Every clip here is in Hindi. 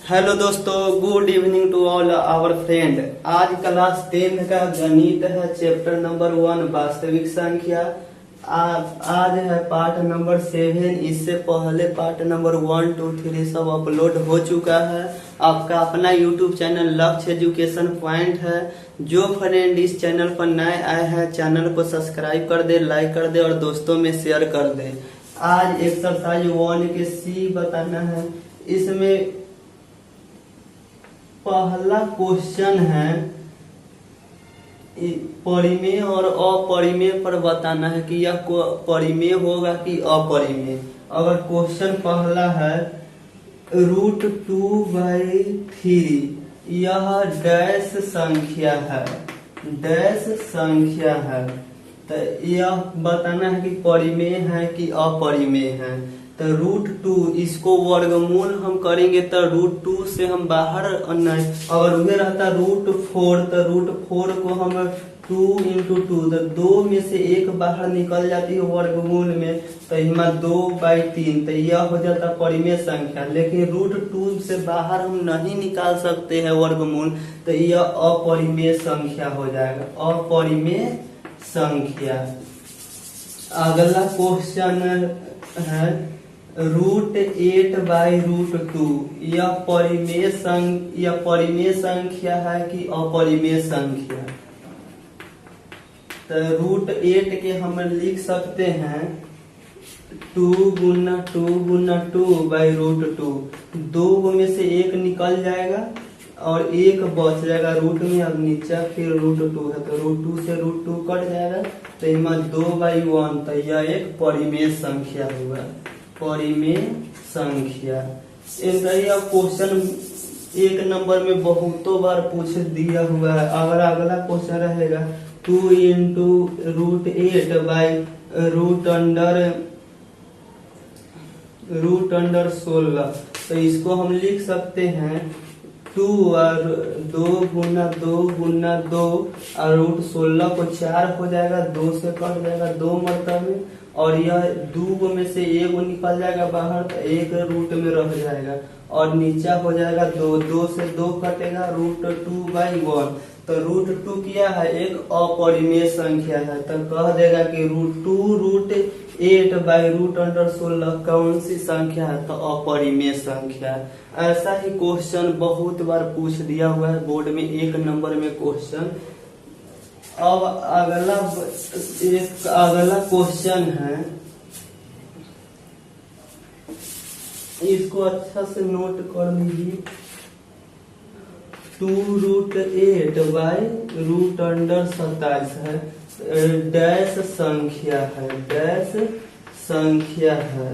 हेलो दोस्तों, good evening to all our friend. आज क्लास 10 का गणित है, चैप्टर नंबर 1 वास्तविक संख्या। आज है पार्ट नंबर 7। इससे पहले पार्ट नंबर 1, 2, 3 सब अपलोड हो चुका है। आपका अपना यूट्यूब चैनल लक्ष्य एजुकेशन पॉइंट है। जो फ्रेंड इस चैनल पर नए आए हैं, चैनल को सब्सक्राइब कर दे, लाइक कर दे और दोस्तों में शेयर कर दे। आज एक्सरसाइज 1 के सी बताना है। इसमें पहला क्वेश्चन है परिमेय और अपरिमेय पर बताना है कि यह परिमेय होगा कि अपरिमेय। अगर क्वेश्चन पहला है √2/3 यह डैश संख्या है, डैश संख्या है, तो यह बताना है कि परिमेय है कि अपरिमेय है। तो √2 इसको वर्गमूल हम करेंगे तो √2 से हम बाहर नहीं, अगर उधर रहता √4 तो √4 को हम 2 × 2 तो 2 में से 1 बाहर निकल जाती है वर्गमूल में, तो इसमें 2/3 तो यह हो जाता परिमेय संख्या। लेकिन √2 से बाहर हम नहीं निकाल सकते हैं वर्गमूल, तो यह अपरिमेय संख्या हो जाएगा, अपरिमेय संख्या। अगला क्वेश्चन है √8/√2 यह परिमेय संख्या है कि अपरिमेय संख्या। तो √8 के हम लिख सकते हैं 2 × 2 × 2/√2। 2 में से 1 निकल जाएगा और 1 बच जाएगा रूट में। अब नीचे फिर √2 है तो √2 से √2 कट जाएगा, तो इसमें 2/1, तो यह एक परिमेय संख्या हुआ, परिमेय संख्या। इनका क्वेश्चन 1 नंबर में बहुतों बार पूछ दिया हुआ है। अगर अगला क्वेश्चन रहेगा 2 × √8/√16 तो इसको हम लिख सकते हैं 2 और 2 × 2 × 2 और √16 को 4 हो जाएगा, 2 से कट जाएगा 2 मरतबे, और यह 2 में से 1 निकल जाएगा बाहर तो 1 रूट में रह जाएगा और नीचा हो जाएगा 2, 2 से 2 कटेगा √2/1। तो √2 क्या है, एक अपरिमेय संख्या है, तो कह देगा कि √8/√16 कौन सी संख्या है, तो अपरिमेय संख्या। ऐसा ही क्वेश्चन बहुत बार पूछ दिया हुआ है बोर्ड में 1 नंबर में क्वेश्चन। अब अगला क्वेश्चन है, इसको अच्छा से नोट कर लीजिए। 2√8/√27 है, डैश संख्या है, डैश संख्या है।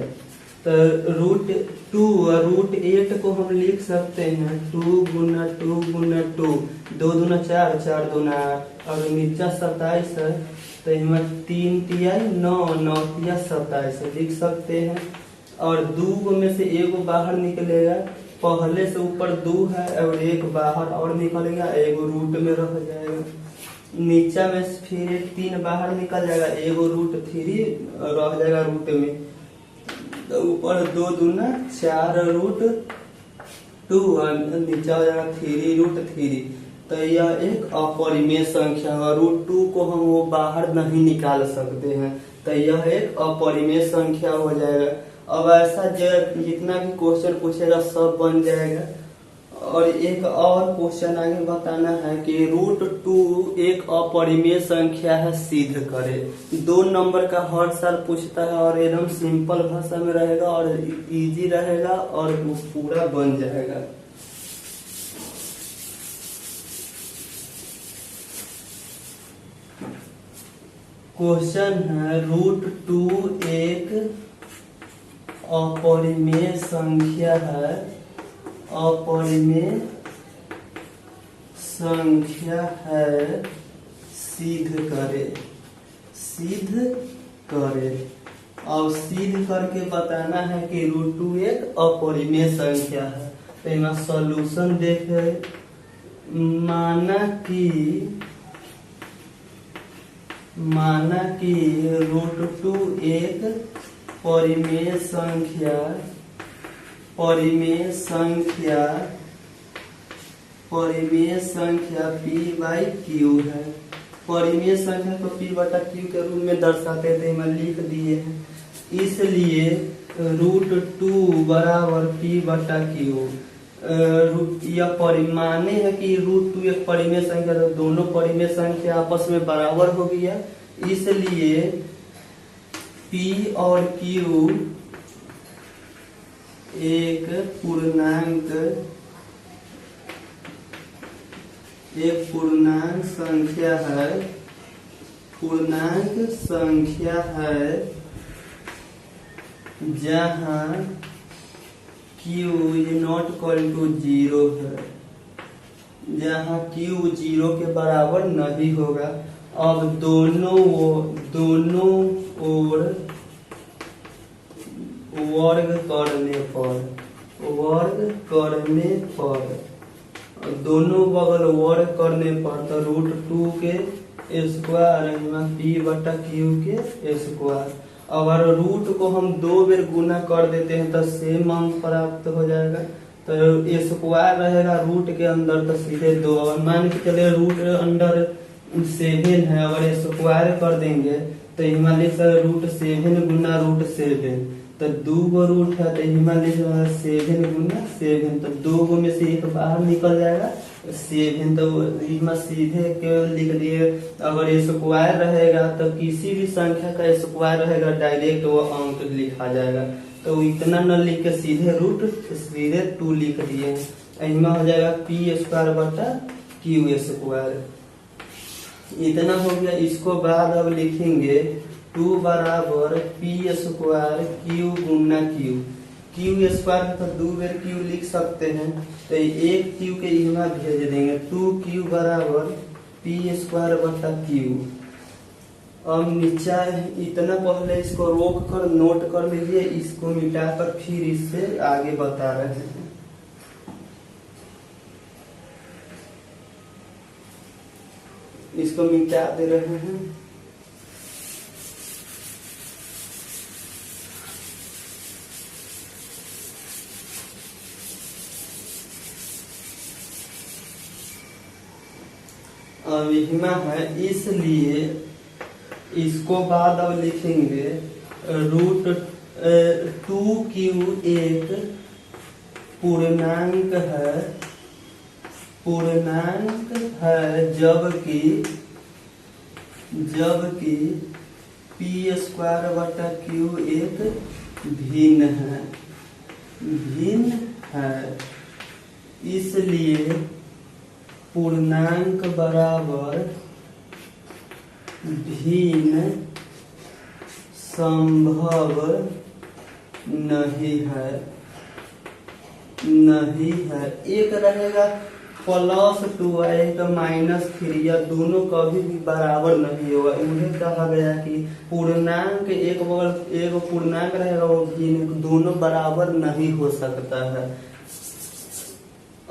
तो √2 और √8 को हम लिख सकते हैं 2 × 2 × 2, 2 दूना 4, 4 दूना 8, और नीचा 27 है, तो इसमें 3 तिहाई 9, 9 तिहाई 27 लिख सकते हैं। और 2 में से 1 बाहर निकलेगा, पहले से ऊपर 2 है और 1 बाहर और निकलेगा, 1 रूट में रह जाएगा। नीचा में फिर 3 बाहर निकल जाएगा, 1 √3 रह जाएगा रूट में, तो ऊपर 2 दूना 4 √2 और नीचा हो जाएगा 3 √3। तो यह एक अपरिमेय संख्या है, √2 को हम वो बाहर नहीं निकाल सकते हैं, तो यह एक अपरिमेय संख्या हो जाएगा। अब ऐसा जितना भी क्वेश्चन पूछेगा सब बन जाएगा। और एक और क्वेश्चन आगे बताना है कि √2 एक अपरिमेय संख्या है, सिद्ध करे। 2 नंबर का हर साल पूछता है और एकदम सिंपल भाषा में रहेगा और इजी रहेगा और पूरा बन जाएगा। क्वेश्चन है √2 एक अपरिमेय संख्या है, अपरिमेय संख्या है, सिद्ध करे, सिद्ध करे। और सिद्ध करके बताना है कि √2 एक अपरिमेय संख्या है। तो इसमें सॉल्यूशन देखे, माना कि √2 एक परिमेय संख्या परिमेय संख्या p बाई q है। परिमेय संख्या को p बटा q के रूप में दर्शाते थे, मैं लिख दिए हैं। इसलिए √2 बराबर p बटा q। यह परिमाने है कि √2 एक परिमेय संख्या, तो दोनों परिमेय संख्या आपस में बराबर हो गया। इसलिए p और q एक पूर्णांक संख्या है, पूर्णांक संख्या है जहां q नॉट इक्वल टू 0 है, जहां q 0 के बराबर नहीं होगा। अब दोनों ओर वर्ग करने पर दोनों बगल वर्ग करने पर तो √2 के स्क्वायर p बटा q के स्क्वायर। अगर रूट को हम 2 बार गुना कर देते हैं तो सेम अंक प्राप्त हो जाएगा। तो स्क्वायर रहेगा रूट के अंदर तो सीधे 2। अगर मान के चले रूट अंडर 7 है, अगर स्क्वायर कर देंगे तो हिमालय से √7 गुना √7, तो 2 गो रूट है तो हिमालय 7 गुना 7, तो 2 गो में से एक बाहर निकल जाएगा 7, तो इसमें सीधे केवल लिख दिए। अगर स्क्वायर रहेगा तो किसी भी संख्या का स्क्वायर रहेगा डायरेक्ट वो अंक लिखा जाएगा। तो इतना न लिख के सीधे सीधे 2 लिख दिए। इसमें हो जाएगा p² बटा q स्क्वायर। इतना हो गया। इसको बाद अब लिखेंगे 2 बराबर p² q गुना q स्क्वायर तो 2 बार q लिख सकते हैं, तो एक q के यहाँ भेज देंगे। 2q बराबर p² बटा q। अब नीचा इतना पहले इसको रोक कर नोट कर लीजिए, इसको मिटाकर फिर इससे आगे बता रहे हैं। इसको मिटा दे रहे हैं। अब हिमा है, इसलिए इसको बाद अब लिखेंगे √2q एक पूर्णांक है जबकि p² बटा q एक भिन्न है। इसलिए पूर्णांक बराबर भिन्न संभव नहीं है। एक रहेगा +2 एक -3, या दोनों कभी भी बराबर नहीं होगा। उन्हें कहा गया कि पूर्णांक एक पूर्णांक रहेगा वो भिन्न, दोनों बराबर नहीं हो सकता है।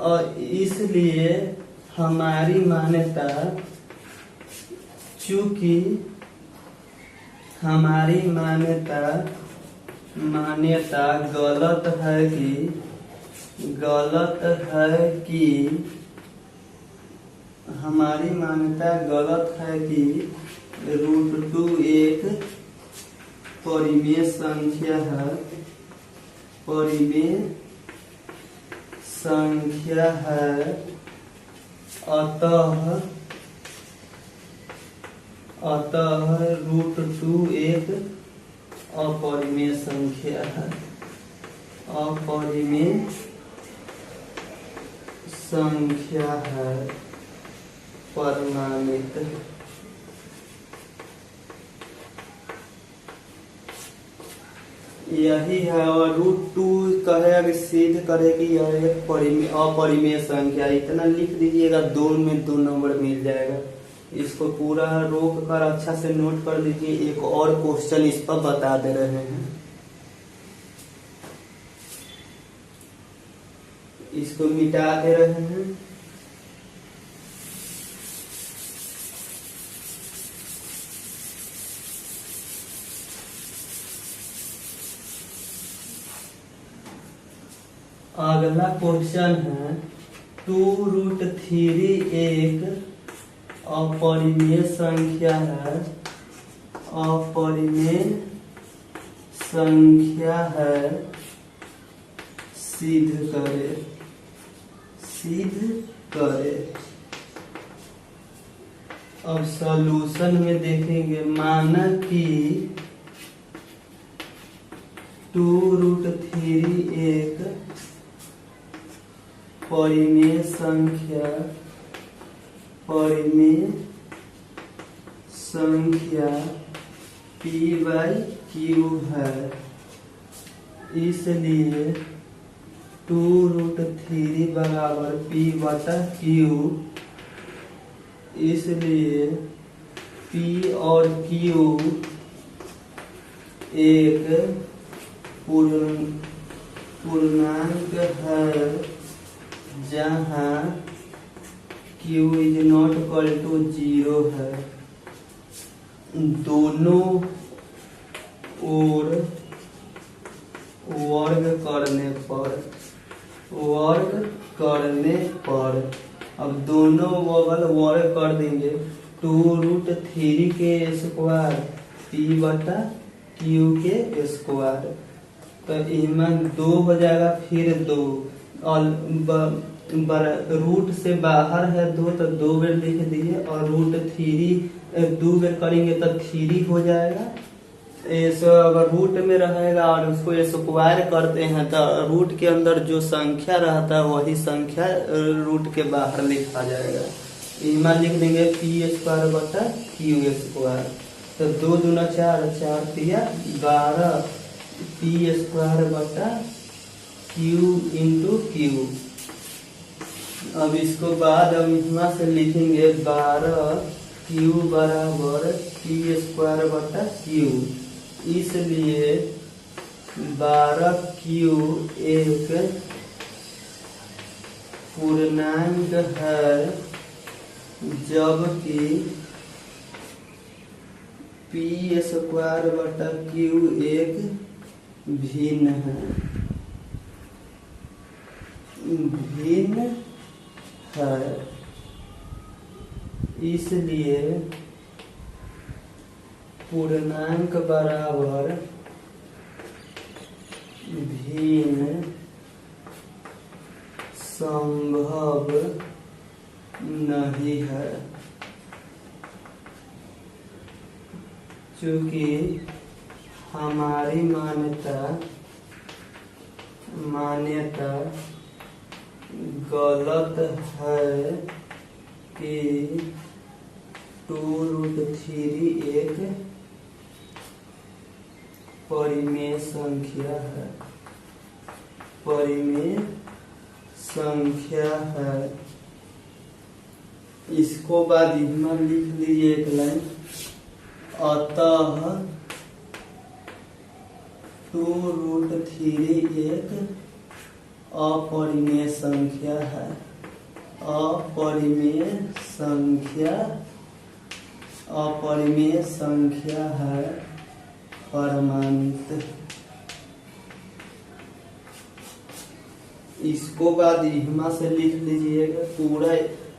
और इसलिए हमारी मान्यता, चूंकि हमारी मान्यता गलत है कि √2 एक परिमेय संख्या है, अतः √2 एक अपरिमेय संख्या है। प्रमाणित। यही है। और √2 कहेगा कि सिद्ध करे कि यह एक अपरिमेय संख्या। इतना लिख दीजिएगा, 2 में 2 नंबर मिल जाएगा। इसको पूरा रोक कर अच्छा से नोट कर लीजिए। एक और क्वेश्चन इस पर बता दे रहे हैं, इसको मिटा दे रहे हैं। अगला क्वेश्चन है 2√3 एक अपरिमेय संख्या है, अपरिमेय संख्या है, सिद्ध करे, सिद्ध करे। अब सॉल्यूशन में देखेंगे, माना कि 2√3 एक परिमेय संख्या, परिमेय संख्या p/q है, इसलिए 2√3 बराबर p/q, इसलिए p और q एक पूर्णांक है जहाँ q is not equal to 0 है। दोनों ओर वर्ग करने पर, वर्ग करने पर, अब दोनों बगल वर्ग कर देंगे, 2√3 के स्क्वायर p/q के स्क्वायर, तो इसमें 2 हो जाएगा, फिर 2 और रूट से बाहर है 2 तो 2 बेर लिख दिए, और √3 2 बेर करेंगे तो 3 हो जाएगा। ऐसा अगर रूट में रहेगा और उसको स्क्वायर करते हैं तो रूट के अंदर जो संख्या रहता है वही संख्या रूट के बाहर लिखा जाएगा। इसमें लिख देंगे p²/q², तो 2 दूना 4, 4 तिया 12 p²/q × q। अब इसको बाद हम यहाँ से लिखेंगे 12q बराबर p²/q, इसलिए 12q एक पूर्णांक है जबकि p²/q एक भिन्न है, भिन्न है, इसलिए पूर्णांक बराबर भिन्न संभव नहीं है, क्योंकि हमारी मान्यता गलत है कि 2√3 एक परिमेय संख्या है, परिमेय संख्या है। इसको बाद इसमें लिख लीजिए एक लाइन, अतः 2√3 एक अपरिमेय संख्या है, अपरिमेय संख्या, अपरिमेय संख्या है, प्रमाणित। इसको बाद इहमा से लिख लीजिएगा पूरा।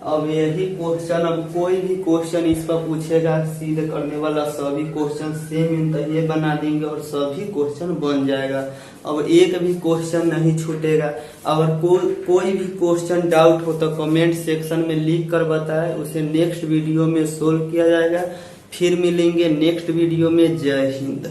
अब यही क्वेश्चन, अब कोई भी क्वेश्चन इस पर पूछेगा, सीधे करने वाला सभी क्वेश्चन सेम तो ये बना देंगे और सभी क्वेश्चन बन जाएगा। अब एक भी क्वेश्चन नहीं छूटेगा। अगर कोई भी क्वेश्चन डाउट हो तो कमेंट सेक्शन में लिख कर बताएं, उसे नेक्स्ट वीडियो में सोल्व किया जाएगा। फिर मिलेंगे नेक्स्ट वीडियो में। जय हिंद।